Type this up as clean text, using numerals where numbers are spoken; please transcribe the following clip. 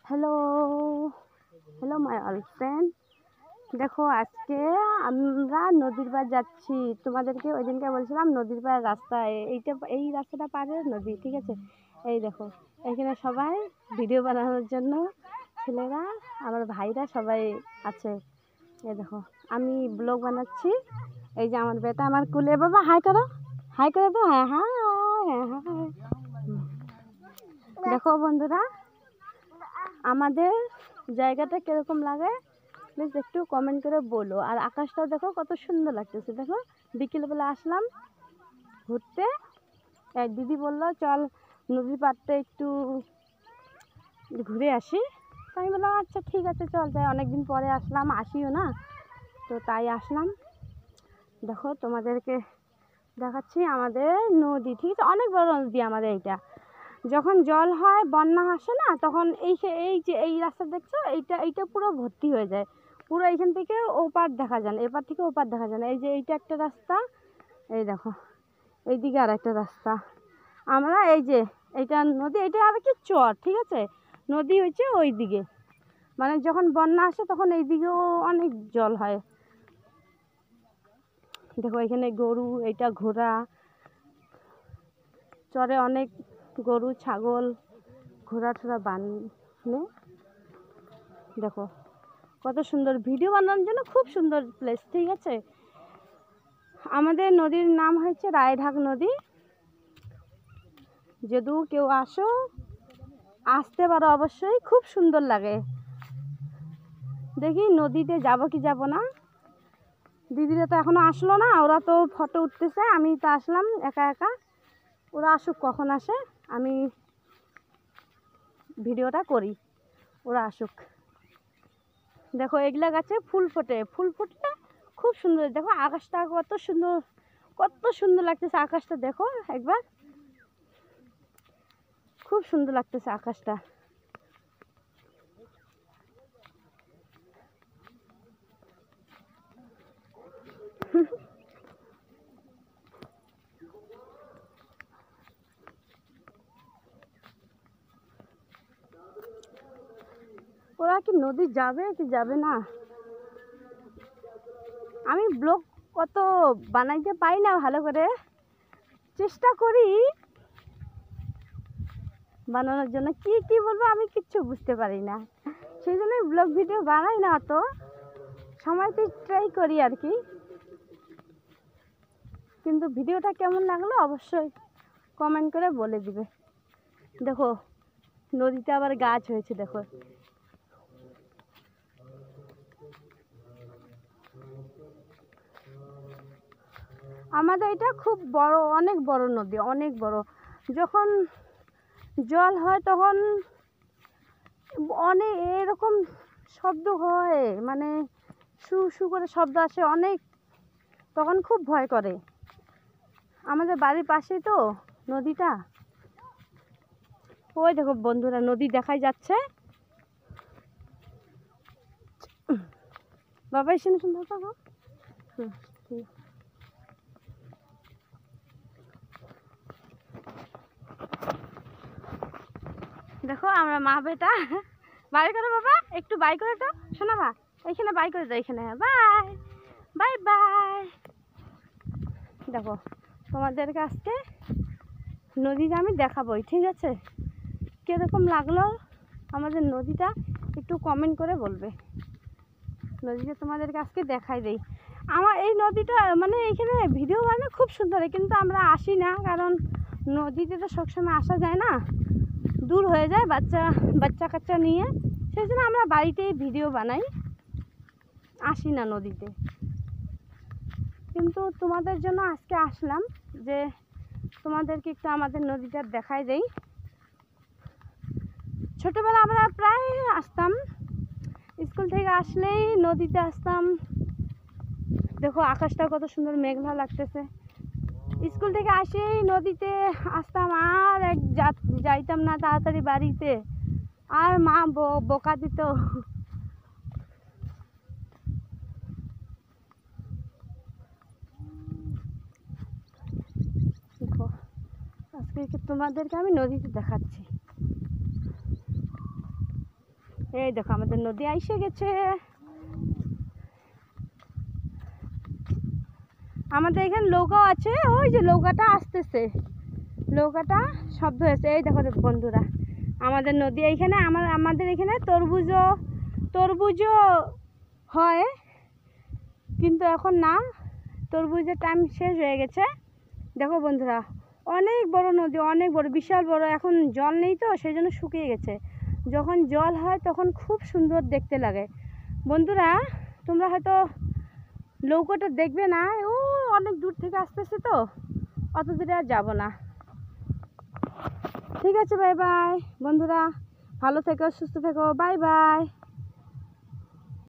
Hello hello my all friend, দেখো আজকে আমরা নদীর পাড় যাচ্ছি। তোমাদেরকে ওই দিনকে বলছিলাম নদীর পাড় রাস্তা, এই রাস্তাটা পারে নদী, ঠিক আছে। এই দেখো এখানে সবাই ভিডিও বানানোর জন্য ছেলেরা, আমার ভাইরা সবাই আছে। এই দেখো আমি ব্লগ বানাচ্ছি। এই যে আমার বেটা আমার কুলে, বাবা হাই করো, হাই করে তো, হ্যাঁ হ্যাঁ হ্যাঁ হ্যাঁ। দেখো বন্ধুরা, আমাদের জায়গাটা কিরকম লাগে প্লিজ একটু কমেন্ট করে বলো। আর আকাশটাও দেখো কত সুন্দর লাগতেছে। দেখো বিকেলবেলা আসলাম ঘুরতে, এক দিদি বললো চল নদীর পাড়টা একটু ঘুরে আসি। তো আমি বললাম আচ্ছা ঠিক আছে চল যাই, অনেকদিন পরে আসলাম, আসিও না, তো তাই আসলাম। দেখো তোমাদেরকে দেখাচ্ছি আমাদের নদী, ঠিক আছে, অনেক বড় নদী আমাদের এইটা। যখন জল হয়, বন্যা আসে না, তখন এই যে এই রাস্তা দেখছো, এইটা পুরো ভর্তি হয়ে যায়। পুরো এইখান থেকে ওপার দেখা যায় না, এপার থেকে ওপার দেখা যায় না। এই যে এইটা একটা রাস্তা, এই দেখো এইদিকে আর একটা রাস্তা। আমরা এই যে এইটা নদী, এইটা আর কি চর, ঠিক আছে, নদী হচ্ছে ওই দিকে। মানে যখন বন্যা আসে তখন এই দিকেও অনেক জল হয়। দেখো এখানে গরু, এইটা ঘোড়া, চরে অনেক গরু ছাগল ঘোড়া টোড়া বাঁধে। দেখো কত সুন্দর, ভিডিও বানানোর জন্য খুব সুন্দর প্লেস, ঠিক আছে। আমাদের নদীর নাম হচ্ছে রায়ঢাক নদী। যদিও কেউ আসতে পারো অবশ্যই, খুব সুন্দর লাগে। দেখি নদীতে যাব কি যাব না। দিদিরা তো এখনো আসলো না, ওরা তো ফটো উঠতেছে, আমি তো আসলাম একা একা। ওরা আসুক, কখন আসে আমি ভিডিওটা করি, ওরা আসুক। দেখো এগুলা গাছে ফুল ফোটে, ফুল ফুটলে খুব সুন্দর। দেখো আকাশটা কত সুন্দর, কত সুন্দর লাগতেছে আকাশটা, দেখো একবার, খুব সুন্দর লাগতেছে আকাশটা। ওরা কি নদী যাবে কি যাবে না। আমি ব্লগ কত বানাইতে পারি না ভালো করে, চেষ্টা করি বানানোর জন্য। কি কি বলবো আমি কিচ্ছু বুঝতে পারি না, সেই জন্যই ব্লগ ভিডিও বানাই না অত, সময়তে ট্রাই করি আর কি। কিন্তু ভিডিওটা কেমন লাগলো অবশ্যই কমেন্ট করে বলে দিবে। দেখো নদীতে আবার গাছ হয়েছে, দেখো আমাদের এটা খুব বড়, অনেক বড় নদী, অনেক বড়। যখন জল হয় তখন অনেক এরকম শব্দ হয়, মানে শু শু করে শব্দ আসে অনেক, তখন খুব ভয় করে। আমাদের বাড়ির পাশেই তো নদীটা। ওই দেখো বন্ধুরা নদী দেখাই যাচ্ছে। বাবা শুনে শুনতে পাবো। দেখো আমরা মা বেটা বাই করো, বাবা একটু বাই করে দাও, শোনা মা এইখানে বাই করে দাও, এইখানে বাই বাই বাই। দেখো তোমাদেরকে আজকে নদীটা আমি দেখাবোই, ঠিক আছে। কীরকম লাগলো আমাদের নদীটা একটু কমেন্ট করে বলবে। নদীটা তোমাদেরকে আজকে দেখাই দেই। আমার এই নদীটা মানে এইখানে ভিডিও বানানো খুব সুন্দর, কিন্তু আমরা আসি না, কারণ নদীতে তো সবসময় আসা যায় না, দূর হয়ে যায় বাচ্চা কাচ্চা নিয়ে, সেই জন্য আমরা বাড়িতেই ভিডিও বানাই, আসি না নদীতে। কিন্তু তোমাদের জন্য আজকে আসলাম যে তোমাদেরকে একটু আমাদের নদীটা দেখাই দেই। ছোটোবেলা আমরা প্রায় আসতাম, স্কুল থেকে আসলেই নদীতে আসতাম। দেখো আকাশটা কত সুন্দর মেঘলা লাগতেছে। স্কুল থেকে আসেই নদীতে আসতাম, আর যাইতাম না তাড়াতাড়ি বাড়িতে, আর মা বকা দিত। দেখো আজকে তোমাদেরকে আমি নদীতে দেখাচ্ছি। এই দেখো আমাদের নদী আইসে গেছে। আমাদের এখানে নৌকাও আছে, ওই যে নৌকাটা আসতেছে, নৌকাটা শব্দ হয়েছে। এই দেখো বন্ধুরা আমাদের নদী এইখানে, আমাদের এখানে তরমুজও হয়, কিন্তু এখন না, তরমুজের টাইম শেষ হয়ে গেছে। দেখো বন্ধুরা অনেক বড় নদী, অনেক বড়, বিশাল বড়। এখন জল নেই তো সেই জন্য শুকিয়ে গেছে। যখন জল হয় তখন খুব সুন্দর দেখতে লাগে। বন্ধুরা তোমরা হয়তো নৌকাটা দেখবে না, ও অনেক দূর থেকে আসতেছে তো, অত দূরে আর যাবো না। ঠিক আছে, বাই বাই বন্ধুরা, ভালো থেকো, সুস্থ থেকো, বাই বাই।